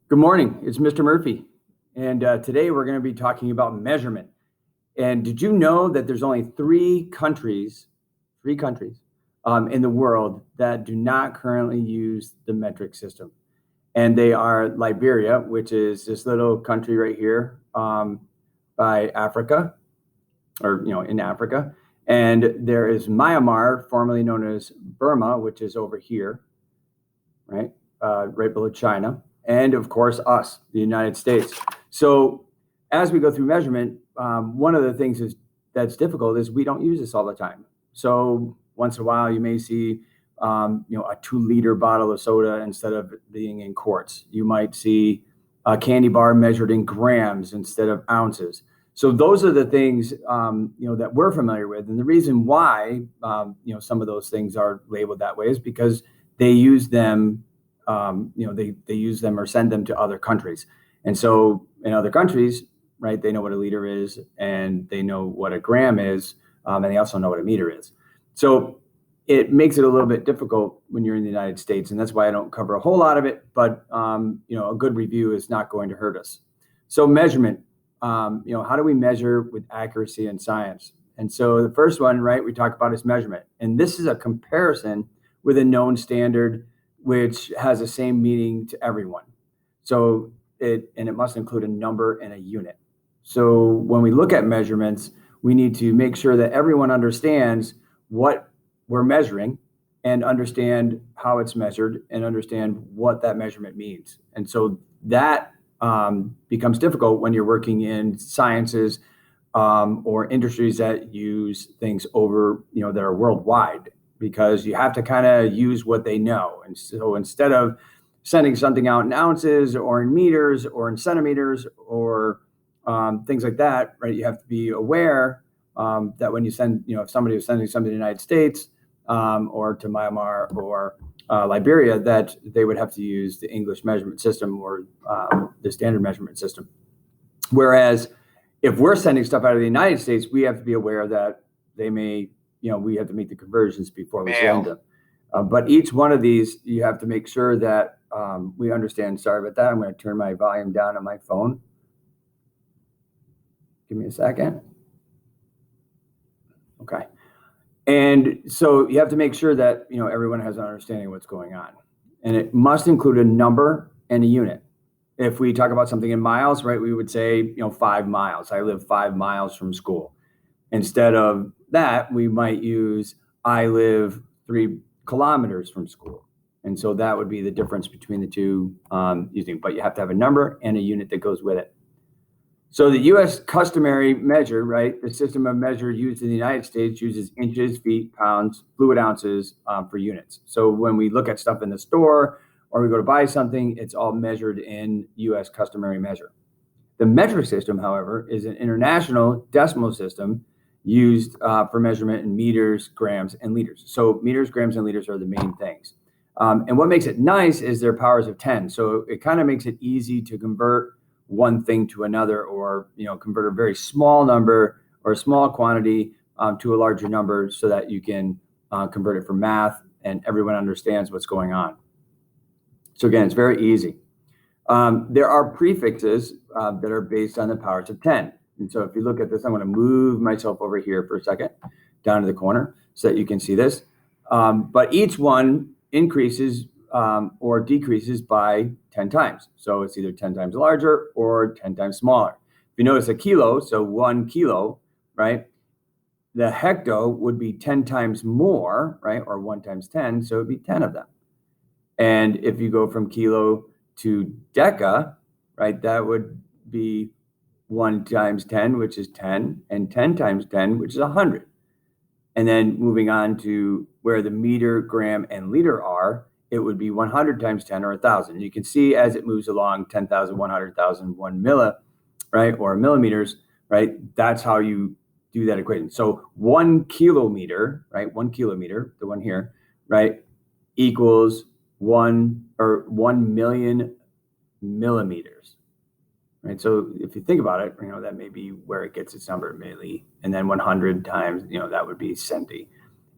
Good morning, it's Mr. Murphy, and today we're going to be talking about measurement. And did you know that there's only three countries in the world that do not currently use the metric system? And they are Liberia, which is this little country right here by Africa, or in Africa. And there is Myanmar, formerly known as Burma, which is over here, right below China. And of course, us, the United States. So as we go through measurement, one of the things that's difficult is we don't use this all the time. So once in a while, you may see, a 2-liter bottle of soda instead of being in quarts. You might see a candy bar measured in grams instead of ounces. So those are the things, that we're familiar with. And the reason why, some of those things are labeled that way is because they use them. They use them or send them to other countries. And so in other countries, right, they know what a liter is and they know what a gram is, and they also know what a meter is. So it makes it a little bit difficult when you're in the United States, and that's why I don't cover a whole lot of it, but a good review is not going to hurt us. So measurement, how do we measure with accuracy and science? And so the first one, right, we talk about is measurement. And this is a comparison with a known standard which has the same meaning to everyone. So it must include a number and a unit. So when we look at measurements, we need to make sure that everyone understands what we're measuring and understand how it's measured and understand what that measurement means. And so that becomes difficult when you're working in sciences or industries that use things over, that are worldwide, because you have to kind of use what they know. And so instead of sending something out in ounces or in meters or in centimeters or things like that, right, you have to be aware that when you send, if somebody is sending something to the United States or to Myanmar or Liberia, that they would have to use the English measurement system or the standard measurement system. Whereas if we're sending stuff out of the United States, we have to be aware that they may, we have to make the conversions before we send them. But each one of these, you have to make sure that we understand. Sorry about that. I'm going to turn my volume down on my phone. Give me a second. Okay. And so you have to make sure that, everyone has an understanding of what's going on. And it must include a number and a unit. If we talk about something in miles, right, we would say, 5 miles. I live 5 miles from school. Instead of that, we might use, I live 3 kilometers from school. And so that would be the difference between the two using, but you have to have a number and a unit that goes with it. So the U.S. customary measure, right, the system of measure used in the United States uses inches, feet, pounds, fluid ounces for units. So when we look at stuff in the store or we go to buy something, it's all measured in U.S. customary measure. The metric system, however, is an international decimal system used for measurement in meters, grams, and liters. So meters, grams, and liters are the main things. And what makes it nice is their powers of 10. So it kind of makes it easy to convert one thing to another, or convert a very small number or a small quantity to a larger number so that you can convert it for math and everyone understands what's going on. So again, it's very easy. There are prefixes that are based on the powers of 10. And so if you look at this, I'm going to move myself over here for a second, down to the corner so that you can see this. But each one increases or decreases by 10 times. So it's either 10 times larger or 10 times smaller. If you notice a kilo, so 1 kilo, right? The hecto would be 10 times more, right? Or 1 times 10, so it'd be 10 of them. And if you go from kilo to deca, right, that would be 1 times 10, which is 10, and 10 times 10, which is 100. And then moving on to where the meter, gram, and liter are, it would be 100 times 10 or 1,000. You can see as it moves along, 10,000, 100,000, 1 milli, right, or millimeters, right? That's how you do that equation. So 1 kilometer, right, 1 kilometer, the one here, right, equals 1 million millimeters, right? So if you think about it, that may be where it gets its number, milli, and then 100 times, that would be centi.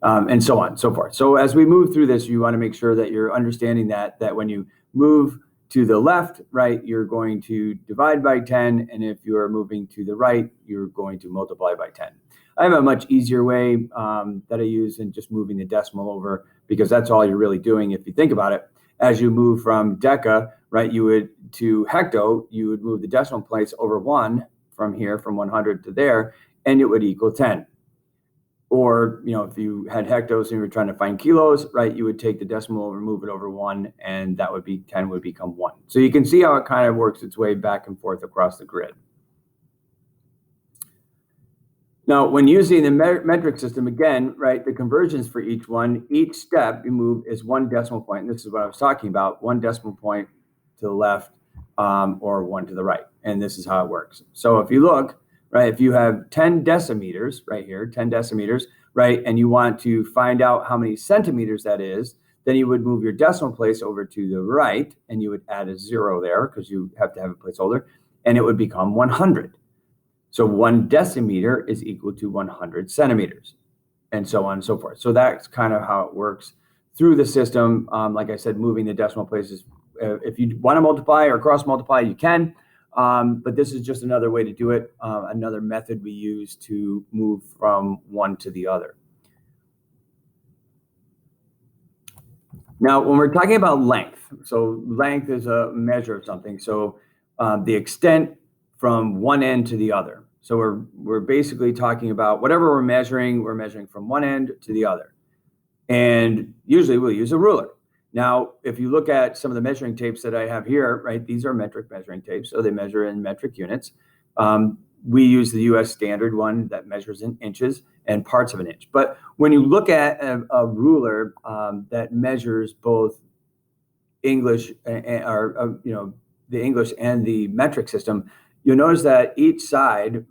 And so on and so forth. So as we move through this, you want to make sure that you're understanding that when you move to the left, right, you're going to divide by 10. And if you are moving to the right, you're going to multiply by 10. I have a much easier way that I use in just moving the decimal over, because that's all you're really doing. If you think about it, as you move from deca, right, to hecto, you would move the decimal place over 1 from here, from 100 to there, and it would equal 10. Or, if you had hectos and you were trying to find kilos, right, you would take the decimal over, move it over 1, and that would be 10 would become 1. So you can see how it kind of works its way back and forth across the grid. Now, when using the metric system, again, right, the conversions for each step you move is 1 decimal point. And this is what I was talking about, 1 decimal point to the left or 1 to the right. And this is how it works. So if you look, right, if you have 10 decimeters right here, 10 decimeters, right, and you want to find out how many centimeters that is, then you would move your decimal place over to the right, and you would add a 0 there because you have to have a placeholder, and it would become 100. So 1 decimeter is equal to 100 centimeters, and so on and so forth. So that's kind of how it works through the system. Like I said, moving the decimal places. If you want to multiply or cross multiply, you can. But this is just another way to do it, another method we use to move from one to the other. Now, when we're talking about length, so length is a measure of something. So the extent from one end to the other. So we're basically talking about whatever we're measuring from one end to the other. And usually we'll use a ruler. Now, if you look at some of the measuring tapes that I have here, right, these are metric measuring tapes, so they measure in metric units. We use the US standard one that measures in inches and parts of an inch. But when you look at a ruler that measures both English or the English and the metric system, you'll notice that each side,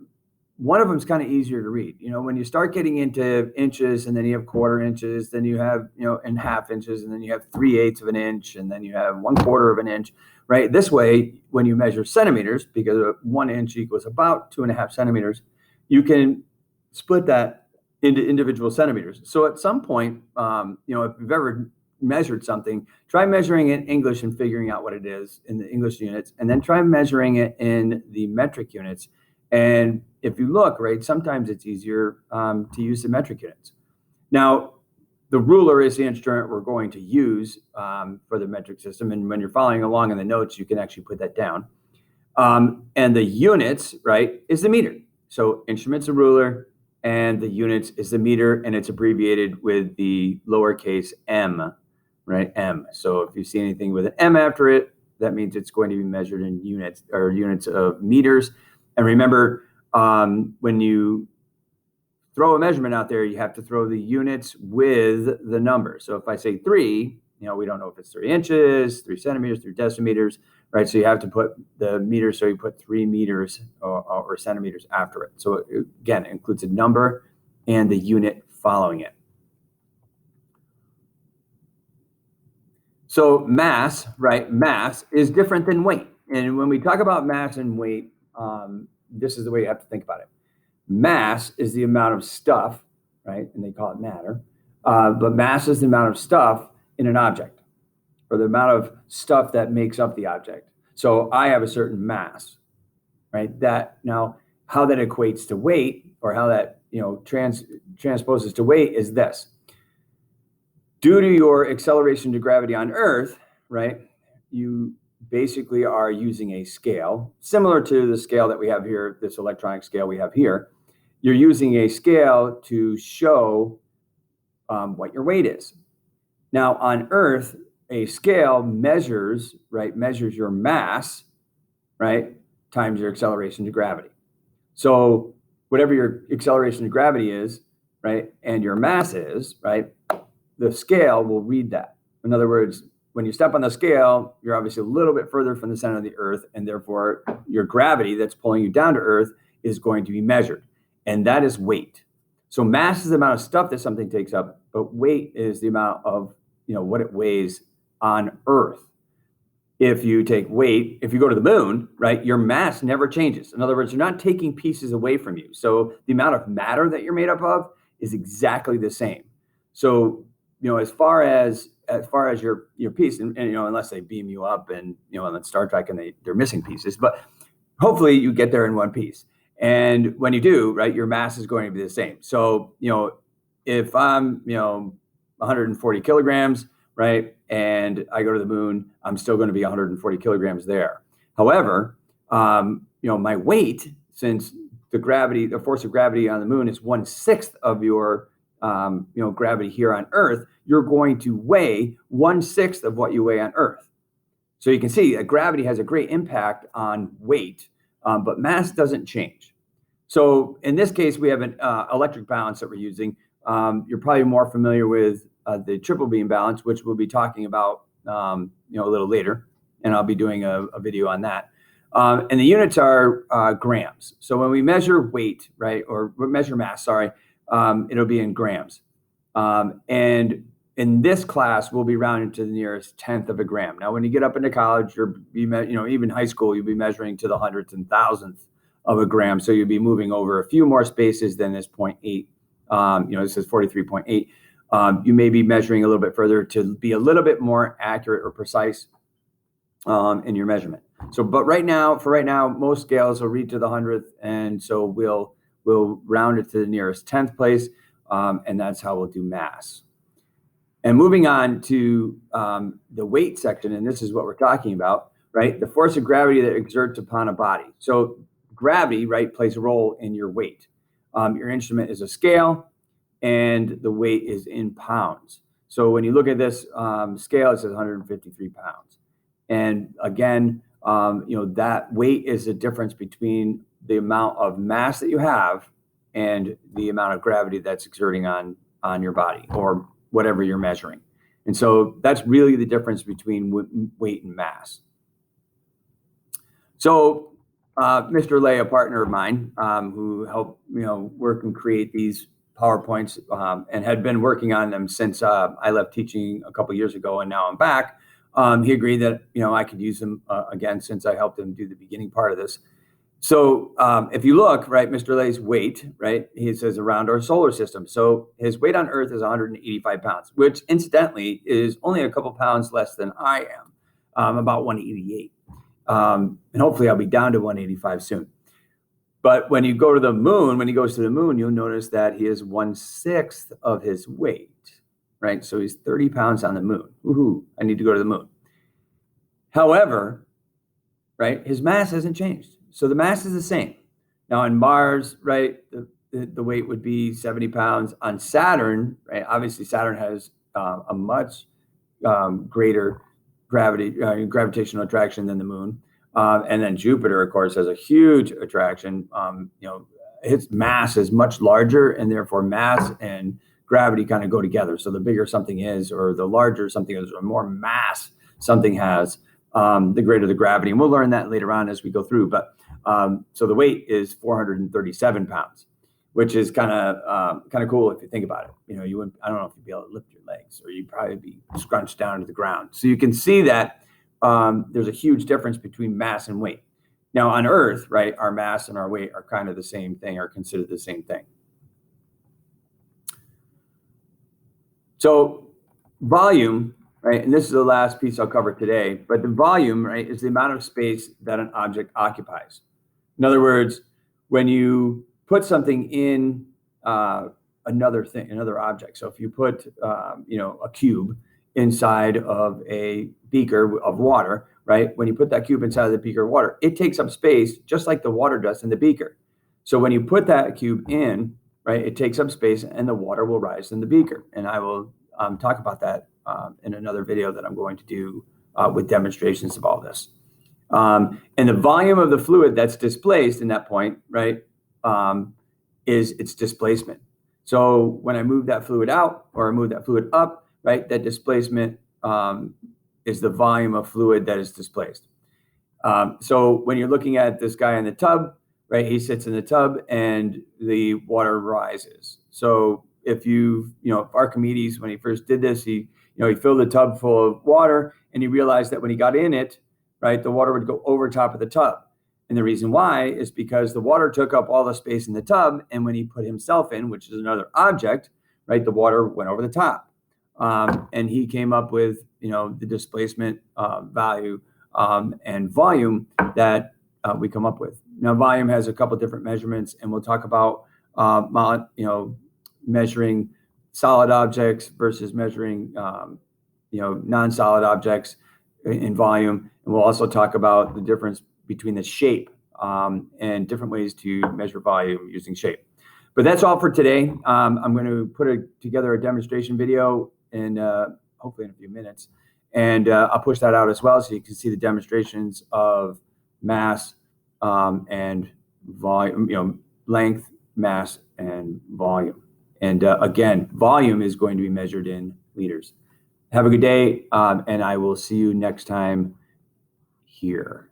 one of them is kind of easier to read. When you start getting into inches, and then you have quarter inches, then you have, and half inches, and then you have 3/8 of an inch, and then you have 1/4 of an inch, right? This way, when you measure centimeters, because 1 inch equals about 2.5 centimeters, you can split that into individual centimeters. So at some point, if you've ever measured something, try measuring it in English and figuring out what it is in the English units, and then try measuring it in the metric units. And if you look, right, sometimes it's easier to use the metric units. Now, the ruler is the instrument we're going to use for the metric system. And when you're following along in the notes, you can actually put that down. And the units, right, is the meter. So instrument's a ruler, and the units is the meter, and it's abbreviated with the lowercase m, right, m. So if you see anything with an m after it, that means it's going to be measured in units or units of meters. And remember, when you throw a measurement out there, you have to throw the units with the number. So if I say 3, we don't know if it's 3 inches, 3 centimeters, 3 decimeters, right? So you have to put the meters, so you put 3 meters or centimeters after it. So again, it includes a number and the unit following it. So mass, right? Mass is different than weight. And when we talk about mass and weight, this is the way you have to think about it. Mass is the amount of stuff, right? And they call it matter. But mass is the amount of stuff in an object, or the amount of stuff that makes up the object. So I have a certain mass, right? That now, how that equates to weight, or how that transposes to weight, is this. Due to your acceleration to gravity on Earth, right? You basically are using a scale similar to the scale that we have here, this electronic scale we have here. You're using a scale to show what your weight is. Now on Earth, a scale measures your mass, right, times your acceleration to gravity. So whatever your acceleration to gravity is, right, and your mass is, right, the scale will read that. In other words, when you step on the scale, you're obviously a little bit further from the center of the Earth, and therefore your gravity that's pulling you down to Earth is going to be measured, and that is weight. So mass is the amount of stuff that something takes up, but weight is the amount of what it weighs on Earth. If you take weight, if you go to the moon, right, your mass never changes. In other words, you're not taking pieces away from you. So the amount of matter that you're made up of is exactly the same. So as far as as far as your piece, and unless they beam you up and on Star Trek and they're missing pieces, but hopefully you get there in one piece. And when you do, right, your mass is going to be the same. So if I'm 140 kilograms, right, and I go to the moon, I'm still going to be 140 kilograms there. However, my weight, since the force of gravity on the moon is 1/6 of your gravity here on Earth, you're going to weigh 1/6 of what you weigh on Earth. So you can see that gravity has a great impact on weight, but mass doesn't change. So in this case, we have an electric balance that we're using. You're probably more familiar with the triple beam balance, which we'll be talking about a little later, and I'll be doing a video on that. And the units are grams. So when we measure weight, right, or measure mass, sorry, it'll be in grams. And in this class, we'll be rounding to the nearest 1/10 of a gram. Now, when you get up into college, even high school, you'll be measuring to the hundredths and thousandths of a gram. So you'll be moving over a few more spaces than this 0.8. This is 43.8. You may be measuring a little bit further to be a little bit more accurate or precise in your measurement. So, but right now, most scales will read to the hundredth, and so we'll round it to the nearest 10th place, and that's how we'll do mass. And moving on to the weight section, and this is what we're talking about, right? The force of gravity that exerts upon a body. So gravity, right, plays a role in your weight. Your instrument is a scale, and the weight is in pounds. So when you look at this scale, it says 153 pounds. And again, that weight is the difference between the amount of mass that you have and the amount of gravity that's exerting on your body or whatever you're measuring. And so that's really the difference between weight and mass. So Mr. Lay, a partner of mine, who helped work and create these PowerPoints and had been working on them since I left teaching a couple years ago, and now I'm back. He agreed that I could use them again since I helped him do the beginning part of this. So if you look, right, Mr. Lay's weight, right, he says around our solar system. So his weight on Earth is 185 pounds, which incidentally is only a couple pounds less than I am. I'm about 188. And hopefully I'll be down to 185 soon. But when you go to the moon, when he goes to the moon, you'll notice that he is 1/6 of his weight, right? So he's 30 pounds on the moon. Woohoo, I need to go to the moon. However, right, his mass hasn't changed. So the mass is the same. Now on Mars, right, the weight would be 70 pounds. On Saturn, right, obviously Saturn has a much greater gravitational attraction than the moon. And then Jupiter, of course, has a huge attraction. Its mass is much larger, and therefore mass and gravity kind of go together. So the bigger something is, or the larger something is, or more mass something has, the greater the gravity. And we'll learn that later on as we go through. But so the weight is 437 pounds, which is kind of cool if you think about it. You wouldn't, I don't know if you'd be able to lift your legs, or you'd probably be scrunched down to the ground. So you can see that there's a huge difference between mass and weight. Now on Earth, right, our mass and our weight are kind of the same thing, are considered the same thing. So volume, right, and this is the last piece I'll cover today, but the volume, right, is the amount of space that an object occupies. In other words, when you put something in another object. So if you put a cube inside of a beaker of water, right? When you put that cube inside of the beaker of water, it takes up space just like the water does in the beaker. So when you put that cube in, right, it takes up space and the water will rise in the beaker. And I will talk about that in another video that I'm going to do with demonstrations of all this. And the volume of the fluid that's displaced in that point, right, is its displacement. So when I move that fluid out or I move that fluid up, right, that displacement is the volume of fluid that is displaced. So when you're looking at this guy in the tub, right, he sits in the tub and the water rises. So if Archimedes, when he first did this, he filled the tub full of water, and he realized that when he got in it, right, the water would go over top of the tub. And the reason why is because the water took up all the space in the tub, and when he put himself in, which is another object, right, the water went over the top. and he came up with, the displacement value and volume that we come up with. Now, volume has a couple different measurements, and we'll talk about, measuring solid objects versus measuring, non-solid objects in volume. And we'll also talk about the difference between the shape and different ways to measure volume using shape. But that's all for today. I'm going to put together a demonstration video in hopefully in a few minutes. And I'll push that out as well so you can see the demonstrations of mass and volume, length, mass, and volume. And again, volume is going to be measured in liters. Have a good day, and I will see you next time here.